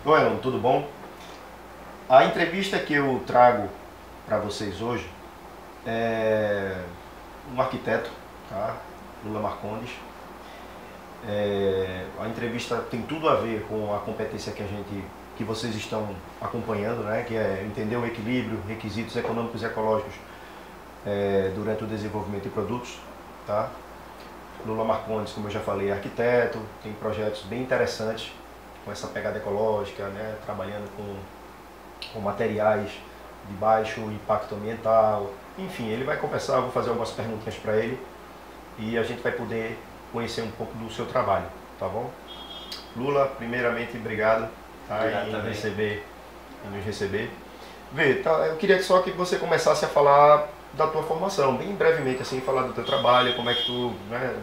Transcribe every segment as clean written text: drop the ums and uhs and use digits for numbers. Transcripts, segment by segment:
Oi, Alan, tudo bom? A entrevista que eu trago para vocês hoje é um arquiteto, tá? Lula Marcondes. A entrevista tem tudo a ver com a competência que vocês estão acompanhando, né? Que é entender o equilíbrio, requisitos econômicos e ecológicos durante o desenvolvimento de produtos, tá? Lula Marcondes, como eu já falei, é arquiteto, tem projetos bem interessantes com essa pegada ecológica, né? Trabalhando com materiais de baixo impacto ambiental. Enfim, ele vai conversar, eu vou fazer algumas perguntinhas para ele e a gente vai poder conhecer um pouco do seu trabalho, tá bom? Lula, primeiramente, obrigado, tá, em nos receber. Vê, tá, eu queria só que você começasse a falar da tua formação, bem brevemente, assim, falar do teu trabalho, como é que tu, né,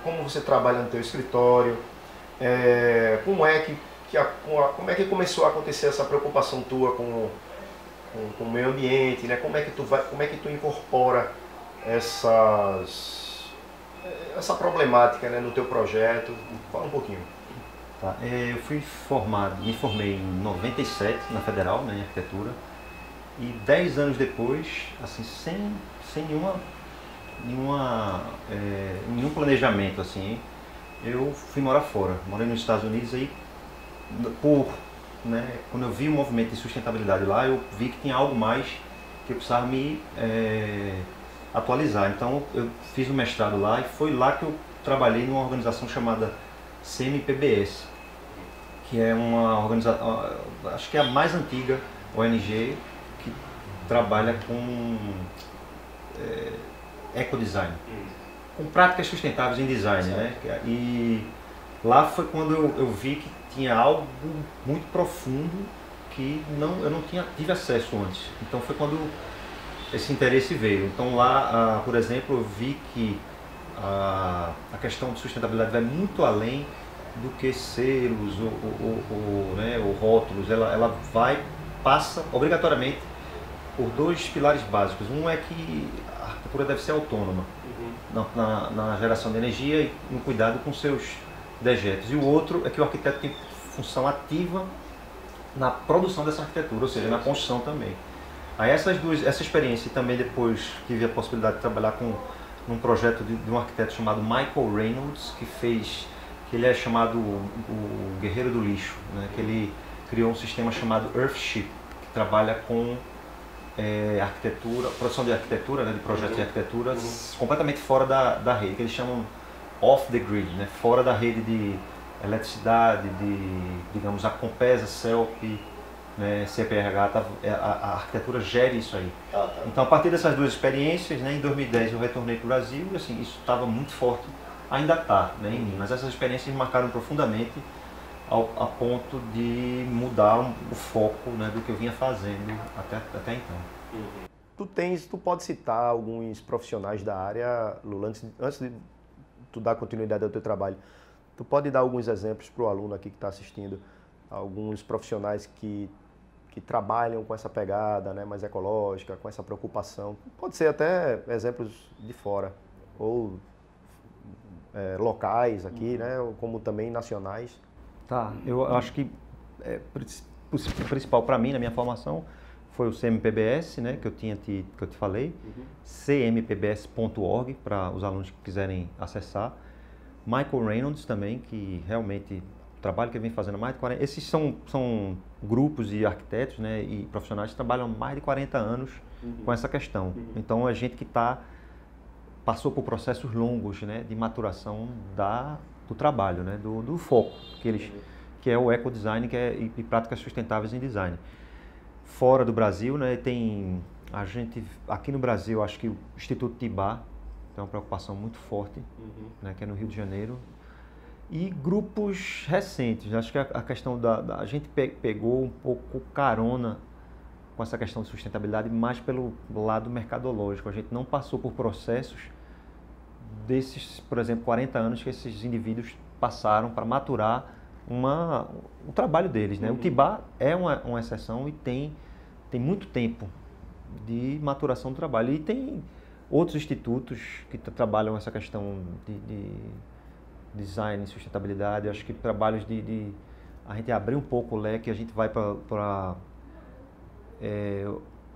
como você trabalha no teu escritório, como é que começou a acontecer essa preocupação tua com o meio ambiente, né? Como é que tu incorpora essa problemática, né, no teu projeto? Fala um pouquinho. Tá. Eu me formei em 97 na Federal, né, em arquitetura, e 10 anos depois, assim, sem nenhum planejamento, assim, eu fui morar fora. Morei nos Estados Unidos aí, quando eu vi o movimento de sustentabilidade lá, eu vi que tinha algo mais que eu precisava me atualizar. Então eu fiz um mestrado lá e foi lá que eu trabalhei numa organização chamada CMPBS, que é uma organização, acho que é a mais antiga ONG que trabalha com ecodesign, com práticas sustentáveis em design, né? E lá foi quando eu vi que tinha algo muito profundo que eu não tive acesso antes. Então foi quando esse interesse veio. Então lá, por exemplo, eu vi que a questão de sustentabilidade vai muito além do que selos ou rótulos. Ela passa obrigatoriamente por dois pilares básicos. Um é que a arquitetura deve ser autônoma na geração de energia e no cuidado com seus dejetos. E o outro é que o arquiteto tem função ativa na produção dessa arquitetura, ou seja, na construção também. Aí essa experiência, e também depois tive a possibilidade de trabalhar num projeto de um arquiteto chamado Michael Reynolds, que ele é chamado o guerreiro do lixo, né? Que ele criou um sistema chamado Earthship, que trabalha com produção de arquitetura, né, de projetos de arquitetura, completamente fora da rede, que eles chamam off the grid, né, fora da rede de eletricidade, digamos, a Compesa, CELP, né, CPRH, a arquitetura gere isso aí. Então, a partir dessas duas experiências, né, em 2010 eu retornei para o Brasil e assim, isso estava muito forte, ainda está, né, em mim, mas essas experiências me marcaram profundamente a ponto de mudar o foco, né, do que eu vinha fazendo até então. Tu pode citar alguns profissionais da área, Lula, antes de tu dar continuidade ao teu trabalho, tu pode dar alguns exemplos para o aluno aqui que está assistindo, alguns profissionais que trabalham com essa pegada, né, mais ecológica, com essa preocupação. Pode ser até exemplos de fora, ou locais aqui, né, como também nacionais. Tá, eu acho que o principal para mim na minha formação foi o CMPBS, né, que eu te falei, cmpbs.org, para os alunos que quiserem acessar. Michael Reynolds também, que realmente o trabalho que ele vem fazendo há mais de 40 anos. Esses são grupos de arquitetos, né, e profissionais que trabalham há mais de 40 anos com essa questão. Então a gente que passou por processos longos, né, de maturação do trabalho, né, do foco que é o ecodesign e práticas sustentáveis em design. Fora do Brasil, né, aqui no Brasil, acho que o Instituto Tibá tem uma preocupação muito forte, né, que é no Rio de Janeiro. E grupos recentes, acho que a questão a gente pegou um pouco carona com essa questão de sustentabilidade mais pelo lado mercadológico. A gente não passou por processos desses, por exemplo, 40 anos que esses indivíduos passaram para maturar o trabalho deles, né? O Tibá é uma exceção e tem muito tempo de maturação do trabalho. E tem outros institutos que trabalham essa questão de design e sustentabilidade. Acho que trabalhos a gente abrir um pouco o leque, a gente vai para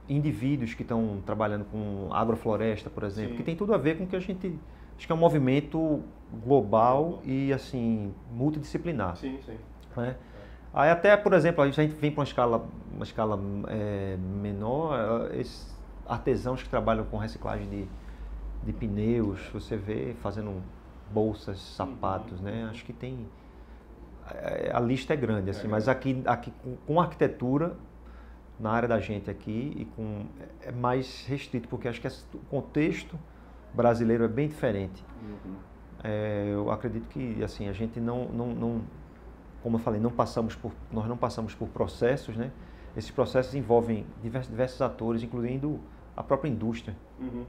indivíduos que estão trabalhando com agrofloresta, por exemplo, Sim. que tem tudo a ver com o que a gente... Acho que é um movimento global e, assim, multidisciplinar. Sim, sim. Né? Aí até, por exemplo, a gente vem para uma escala menor, esses artesãos que trabalham com reciclagem de pneus, você vê fazendo bolsas, sapatos, né? Acho que tem... A lista é grande, assim, mas aqui com arquitetura, na área da gente aqui, é mais restrito, porque acho que o contexto brasileiro é bem diferente. Eu acredito que, assim, a gente não como eu falei, nós não passamos por processos, né? Esses processos envolvem diversos atores, incluindo a própria indústria,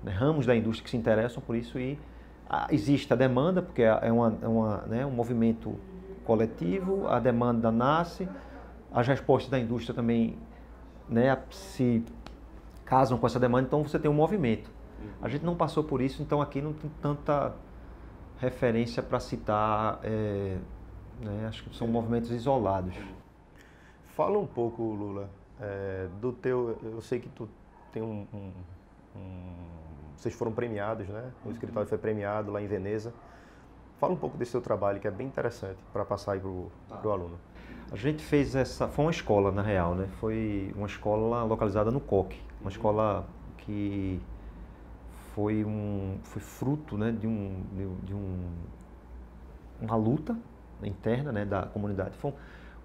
né? Ramos da indústria que se interessam por isso e existe a demanda, porque né, um movimento coletivo, a demanda nasce, as respostas da indústria também, né, se casam com essa demanda, então você tem um movimento. A gente não passou por isso, então aqui não tem tanta referência para citar, né, acho que são movimentos isolados. Fala um pouco, Lula, do teu... Eu sei que tu tem vocês foram premiados, né? O escritório foi premiado lá em Veneza. Fala um pouco desse seu trabalho, que é bem interessante para passar aí pro aluno. A gente fez foi uma escola, na real, né? Foi uma escola localizada no Coque, uma escola que foi fruto, né, de uma luta interna, né, da comunidade. Foi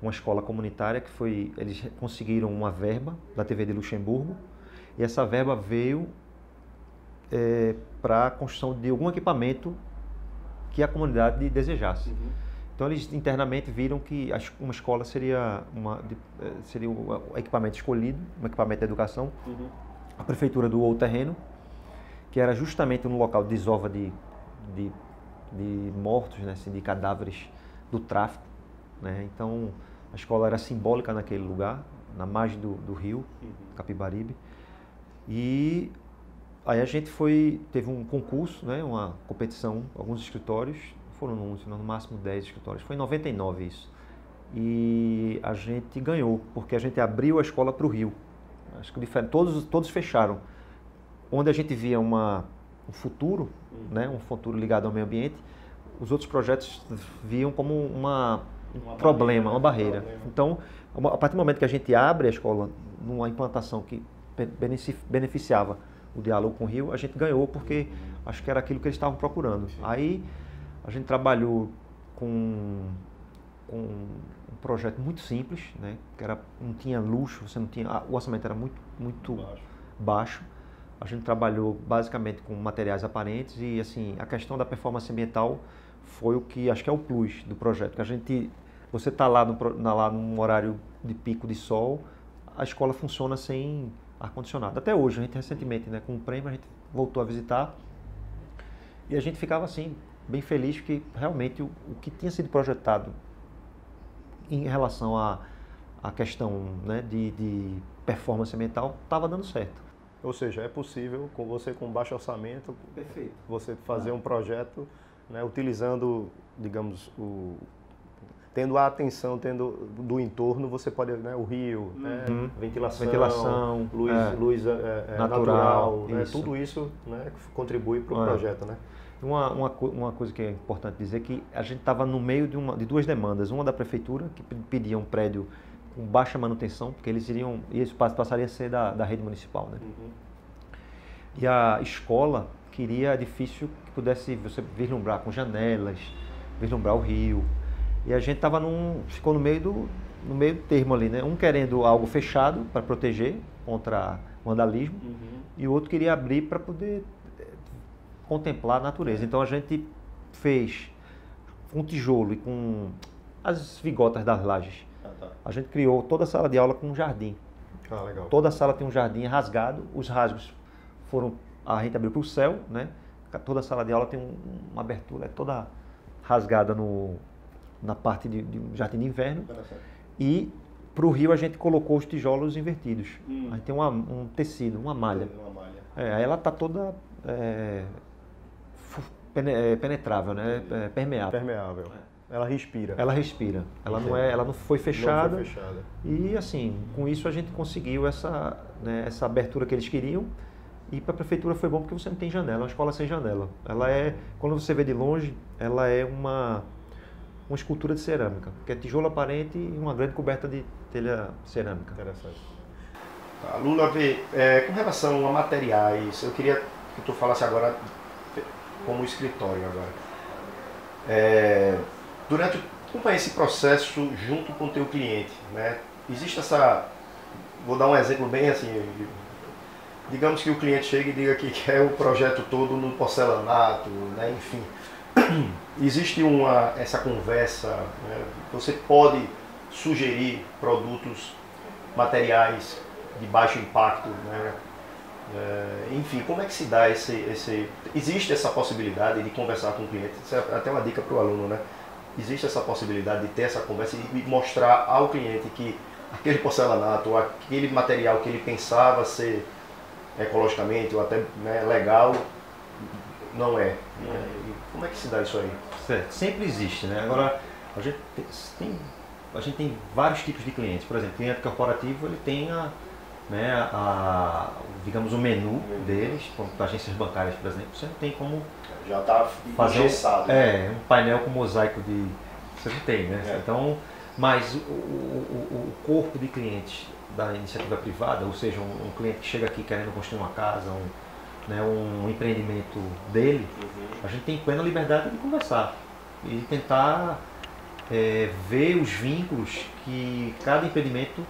uma escola comunitária eles conseguiram uma verba da TV de Luxemburgo e essa verba veio para a construção de algum equipamento que a comunidade desejasse. Então eles internamente viram que uma escola seria o equipamento escolhido, um equipamento de educação. A prefeitura doou o terreno, que era justamente no local de desova de mortos, né, assim, de cadáveres do tráfico, né? Então a escola era simbólica naquele lugar, na margem do rio Capibaribe. E aí a gente teve um concurso, né, uma competição, alguns escritórios, foram no máximo 10 escritórios, foi em 99 isso. E a gente ganhou, porque a gente abriu a escola para o rio. Acho que todos fecharam. Onde a gente via um futuro, né, um futuro ligado ao meio ambiente, os outros projetos viam como um problema, uma barreira. Então, a partir do momento que a gente abre a escola numa implantação que beneficiava o diálogo com o rio, a gente ganhou porque acho que era aquilo que eles estavam procurando. Aí a gente trabalhou com um projeto muito simples, né, que não tinha luxo, o orçamento era muito baixo. A gente trabalhou basicamente com materiais aparentes e, assim, a questão da performance ambiental foi o que acho que é o plus do projeto. Que você está lá num horário de pico de sol, a escola funciona sem ar-condicionado. Até hoje, a gente recentemente, né, com o prêmio, a gente voltou a visitar e a gente ficava assim, bem feliz que realmente o que tinha sido projetado em relação à questão, né, de performance ambiental estava dando certo. Ou seja, é possível, com baixo orçamento, Perfeito, você fazer um projeto, né, utilizando, digamos, tendo a atenção do entorno, você pode, né, o rio, né, ventilação, luz natural, né, tudo isso, né, contribui para o projeto, né? Uma coisa que é importante dizer é que a gente estava no meio de duas demandas. Uma da prefeitura, que pedia um prédio com baixa manutenção, porque e esse passaria a ser da rede municipal, né? E a escola queria edifício que pudesse você vislumbrar com janelas, vislumbrar o rio. E a gente ficou no meio termo ali, né? Um querendo algo fechado para proteger contra vandalismo e o outro queria abrir para poder contemplar a natureza. Então a gente fez com tijolo e com as vigotas das lajes. A gente criou toda a sala de aula com um jardim. Legal. Toda a sala tem um jardim rasgado, os rasgos a gente abriu para o céu, né? Toda a sala de aula tem uma abertura, é toda rasgada na parte de um jardim de inverno. E para o rio a gente colocou os tijolos invertidos. A gente tem um tecido, uma malha. Aí ela está toda penetrável, né? Permeável. ela respira. Ela respira. Ela não foi fechada. Não foi fechada. E assim, com isso a gente conseguiu essa, né, essa abertura que eles queriam. E para a prefeitura foi bom porque você não tem janela, é uma escola sem janela. Ela é, quando você vê de longe, ela é uma escultura de cerâmica, que é tijolo aparente e uma grande coberta de telha cerâmica. Interessante. Tá, Lula, com relação a materiais, eu queria que tu falasse agora como escritório agora. Acompanha esse processo junto com o teu cliente, né? Existe vou dar um exemplo bem assim, digamos que o cliente chega e diga que quer o projeto todo no porcelanato, né? Enfim, existe essa conversa, né? Você pode sugerir produtos, materiais de baixo impacto, né? Enfim, como é que se dá existe essa possibilidade de conversar com o cliente? Isso é até uma dica para o aluno, né? Existe essa possibilidade de ter essa conversa e mostrar ao cliente que aquele porcelanato ou aquele material que ele pensava ser ecologicamente ou até, né, legal, não é. Né? Como é que se dá isso aí? Certo, sempre existe, né? Agora, a gente tem vários tipos de clientes. Por exemplo, cliente corporativo, ele tem digamos, o menu deles, como agências bancárias, por exemplo, você não tem como já está engessado. Um painel com mosaico de... Você não tem, né? Então, mas o corpo de clientes da iniciativa privada, ou seja, um cliente que chega aqui querendo construir uma casa, um empreendimento dele, a gente tem plena liberdade de conversar e tentar ver os vínculos que cada empreendimento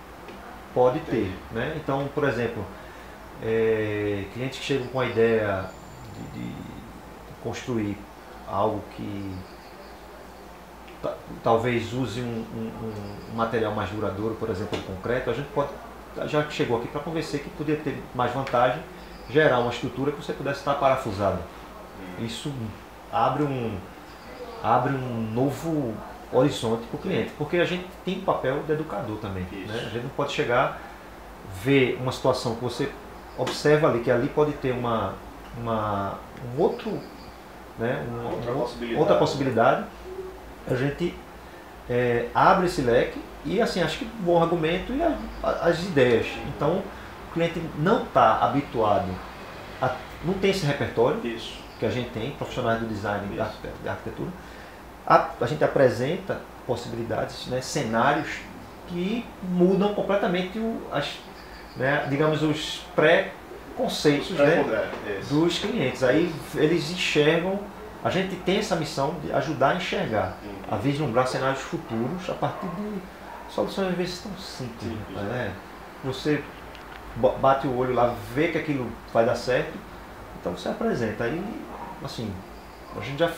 pode ter, né? Então, por exemplo, clientes que chegam com a ideia de construir algo que talvez use um material mais duradouro, por exemplo, o concreto, a gente pode, já que chegou aqui para convencer que podia ter mais vantagem, gerar uma estrutura que você pudesse estar parafusado. Isso abre um novo horizonte para o cliente, porque a gente tem um papel de educador também. Né? A gente não pode chegar, ver uma situação que você observa ali, que ali pode ter outra possibilidade. A gente abre esse leque e, assim, acho que bom argumento e as ideias. Então, o cliente não está habituado, não tem esse repertório que a gente tem, profissionais do design e da arquitetura. A gente apresenta possibilidades, né, cenários que mudam completamente digamos, os pré-conceitos, dos clientes. Aí eles enxergam. A gente tem essa missão de ajudar a enxergar, a vislumbrar cenários futuros a partir de soluções às vezes tão simples. Né? Você bate o olho lá, vê que aquilo vai dar certo, então você apresenta. Aí, assim, a gente já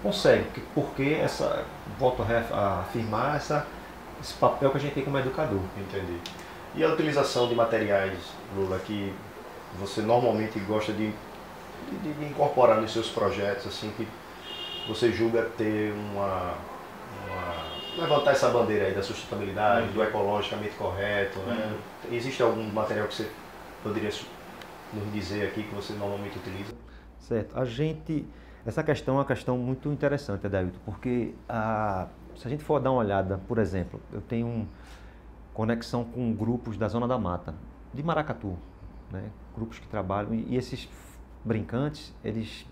consegue, porque volto a afirmar esse papel que a gente tem como educador. Entendi. E a utilização de materiais, Lula, que você normalmente gosta de incorporar nos seus projetos, assim, que você julga ter levantar essa bandeira aí da sustentabilidade, do ecologicamente correto, né? Existe algum material que você poderia nos dizer aqui que você normalmente utiliza? Certo. Essa questão é uma questão muito interessante, Adailton, porque se a gente for dar uma olhada, por exemplo, eu tenho conexão com grupos da Zona da Mata, de Maracatu, né? Grupos que trabalham, e esses brincantes,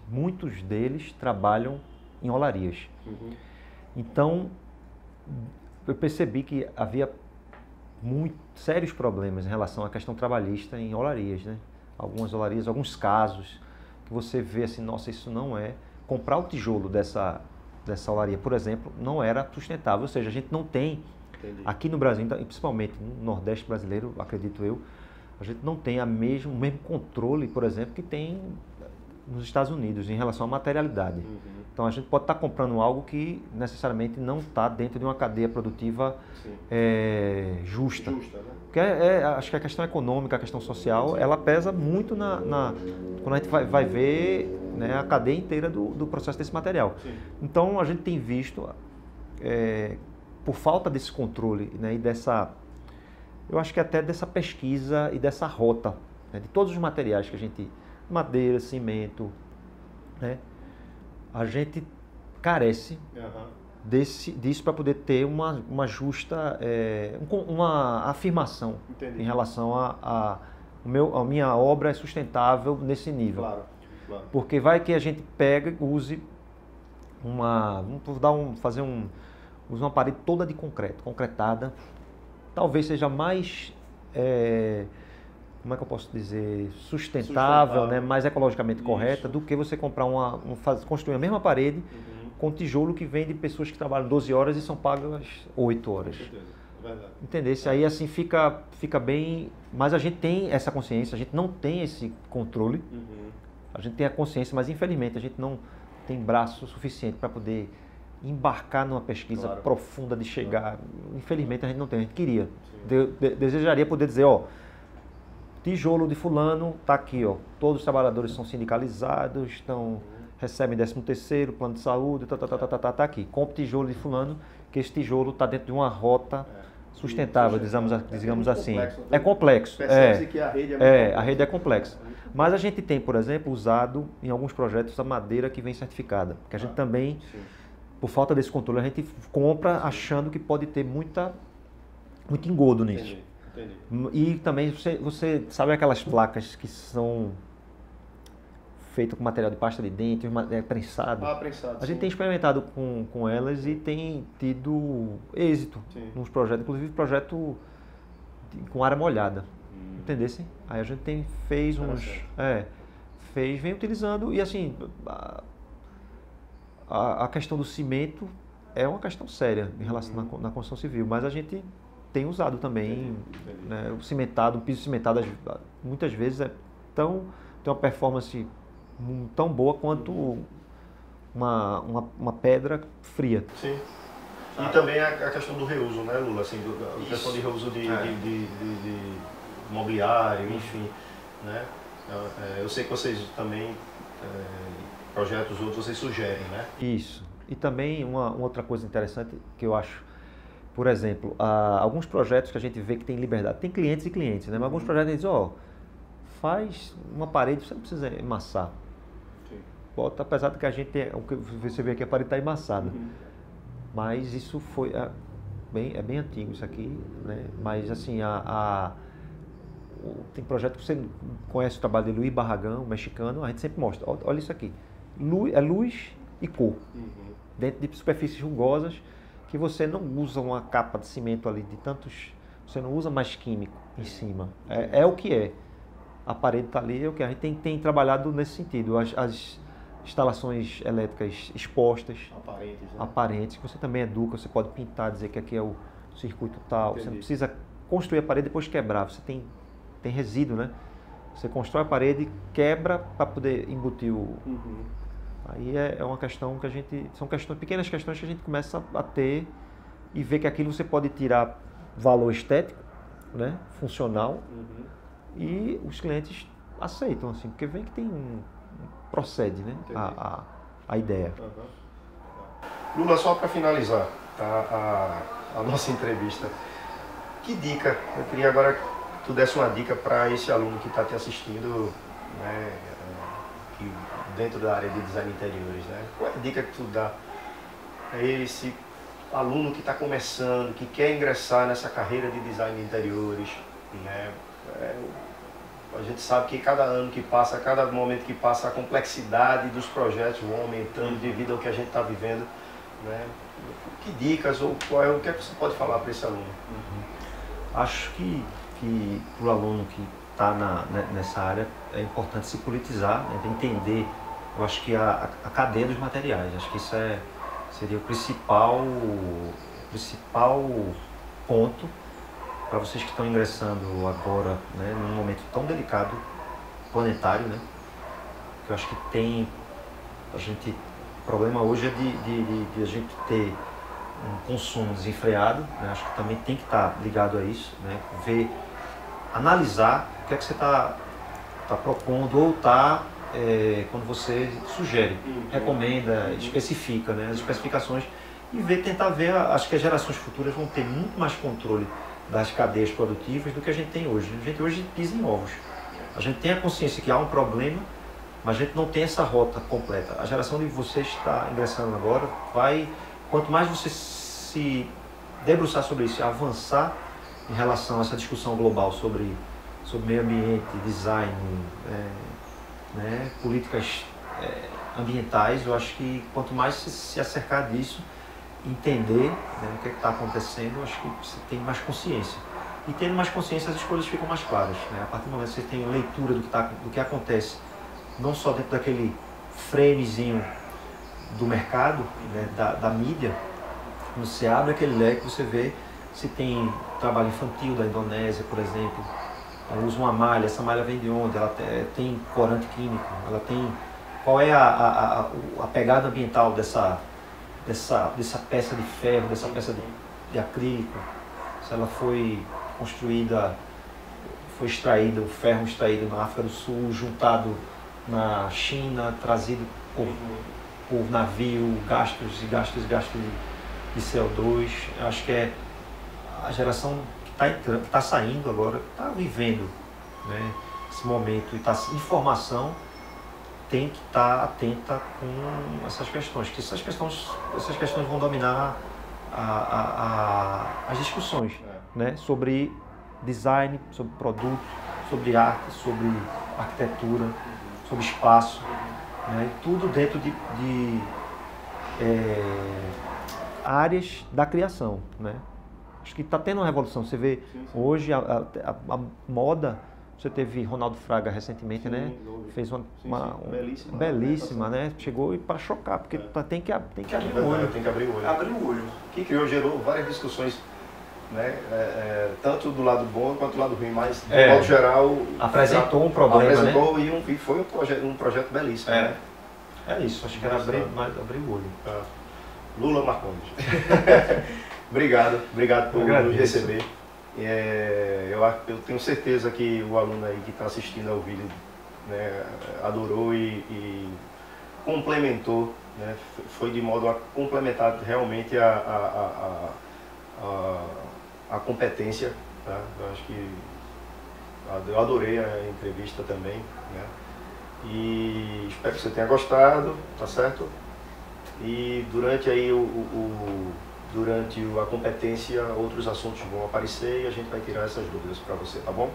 muitos deles trabalham em olarias. Então, eu percebi que havia sérios problemas em relação à questão trabalhista em olarias, né? Algumas olarias, alguns casos que você vê assim, nossa, isso não é... Comprar o tijolo dessa olaria, por exemplo, não era sustentável, ou seja, a gente não tem, aqui no Brasil, principalmente no Nordeste brasileiro, acredito eu, a gente não tem o mesmo controle, por exemplo, que tem nos Estados Unidos em relação à materialidade. Então a gente pode estar comprando algo que necessariamente não está dentro de uma cadeia produtiva justa. Né? Porque acho que a questão econômica, a questão social, ela pesa muito quando a gente vai ver, né, a cadeia inteira do processo desse material. Então a gente tem visto, por falta desse controle, né, e eu acho que até dessa pesquisa e dessa rota, né, de todos os materiais que a gente, madeira, cimento, né, a gente carece disso para poder ter uma justa, uma afirmação. Entendi. Em relação a minha obra é sustentável nesse nível. Claro, claro. Porque vai que a gente pega, use use uma parede toda de concreto, concretada, talvez seja mais, como é que eu posso dizer, sustentável, né? Mais ecologicamente correta do que você comprar construir a mesma parede com tijolo que vem de pessoas que trabalham 12 horas e são pagas 8 horas. Com certeza, é verdade. Entendeu? Aí assim fica bem, mas a gente tem essa consciência, a gente não tem esse controle, a gente tem a consciência, mas infelizmente a gente não tem braço suficiente para poder embarcar numa pesquisa profunda de chegar. Infelizmente a gente não tem, a gente queria. Desejaria poder dizer, ó, tijolo de fulano tá aqui, ó. Todos os trabalhadores são sindicalizados, recebem 13º, plano de saúde, tá aqui. Compre tijolo de fulano, que esse tijolo está dentro de uma rota sustentável, digamos assim. É complexo. Percebe-se que a rede a rede é complexa. Mas a gente tem, por exemplo, usado em alguns projetos a madeira que vem certificada. Que a gente também, por falta desse controle, a gente compra achando que pode ter muito engodo nisso. Entendi. E também você sabe aquelas placas que são feitas com material de pasta de dente, prensado. Prensado. A gente tem experimentado com elas e tem tido êxito nos projetos, inclusive projeto com área molhada. Entendesse? Aí a gente fez vem utilizando e assim, a questão do cimento é uma questão séria em relação na construção civil, mas a gente tem usado também, né, o piso cimentado muitas vezes tem uma performance tão boa quanto uma pedra fria. Sim. E também a questão do reuso, né, Lula? Assim, a questão de reuso de mobiliário, enfim, né? Eu sei que vocês também, projetos outros, vocês sugerem, né? Isso. E também uma outra coisa interessante que eu acho, por exemplo, alguns projetos que a gente vê que tem liberdade, tem clientes e clientes, né? Mas alguns projetos dizem, faz uma parede, você não precisa emassar. Bota, apesar de que a gente tem, você vê que a parede está emassada. Mas isso é bem antigo isso aqui, né? Mas assim, tem projeto que você conhece o trabalho de Luiz Barragão, mexicano, a gente sempre mostra, olha isso aqui, é luz e cor, dentro de superfícies rugosas, que você não usa uma capa de cimento ali você não usa mais químico em cima, é o que é, a parede está ali, é o que a gente tem trabalhado nesse sentido, as instalações elétricas expostas, aparentes, que você também educa, você pode pintar, dizer que aqui é o circuito tal, você não precisa construir a parede e depois quebrar, você tem resíduo, né? Você constrói a parede, quebra para poder embutir Aí é uma questão que são pequenas questões que a gente começa a ter e ver que aquilo você pode tirar valor estético, né? Funcional, e os clientes aceitam, assim, porque vem que procede, né? A ideia. Lula, só para finalizar a nossa entrevista, que dica, eu queria agora que tu desse uma dica para esse aluno que está te assistindo, né, dentro da área de design de interiores, né? Qual é a dica que tu dá a esse aluno que está começando, que quer ingressar nessa carreira de design de interiores, né? A gente sabe que cada ano que passa, cada momento que passa, a complexidade dos projetos vão aumentando devido ao que a gente está vivendo, né? Que dicas ou o que é que você pode falar para esse aluno? Acho que para o aluno que está nessa área é importante se politizar, né? Entender, eu acho que a cadeia dos materiais, acho que isso seria o principal ponto para vocês que estão ingressando agora, né, num momento tão delicado, planetário, né? Que eu acho que o problema hoje é de a gente ter um consumo desenfreado, né? Acho que também tem que estar ligado a isso, né? Analisar o que é que você está propondo ou quando você sugere, recomenda, especifica, né? As especificações e tentar ver, acho que as gerações futuras vão ter muito mais controle das cadeias produtivas do que a gente tem hoje. A gente hoje pisa em ovos. A gente tem a consciência que há um problema, mas a gente não tem essa rota completa. A geração de vocês que está ingressando agora vai quanto mais você se debruçar sobre isso, avançar em relação a essa discussão global sobre meio ambiente, design, né, políticas ambientais, eu acho que quanto mais se acercar disso, entender, né, o que está acontecendo, eu acho que você tem mais consciência. E tendo mais consciência, as escolhas ficam mais claras. Né? A partir do momento que você tem leitura do que acontece, não só dentro daquele framezinho do mercado, né, da mídia, quando você abre aquele leque, você vê se tem trabalho infantil da Indonésia, por exemplo, ela usa uma malha, essa malha vem de onde? Ela tem corante químico, ela tem... Qual é a pegada ambiental dessa peça de ferro, dessa peça de acrílico? Se ela foi construída, foi extraída, o ferro extraído na África do Sul, juntado na China, trazido por navio, gastos de CO2. Eu acho que é a geração que está saindo agora, que está vivendo, né, esse momento, e informação tem que estar atenta com essas questões, que essas questões vão dominar as discussões, né, sobre design, sobre produto, sobre arte, sobre arquitetura, sobre espaço, né, tudo dentro de áreas da criação, né? Acho que está tendo uma revolução. Você vê hoje a moda. Você teve Ronaldo Fraga recentemente, né? Fez uma belíssima, né? Chegou para chocar, porque tem que abrir o olho. Tem que abrir o olho. Abrir o olho. Que gerou várias discussões, né? Tanto do lado bom quanto do lado ruim, mas de modo geral apresentou um problema, né? E foi um projeto belíssimo. Né? É isso. Acho que era abrir o olho. Lula Marcondes. Obrigado por nos receber. Eu tenho certeza que o aluno aí que está assistindo ao vídeo, né, adorou e complementou, né, foi de modo a complementar realmente a competência. Tá? Eu acho que eu adorei a entrevista também, né? E espero que você tenha gostado, tá certo? E durante aí durante a competência, outros assuntos vão aparecer e a gente vai tirar essas dúvidas para você, tá bom?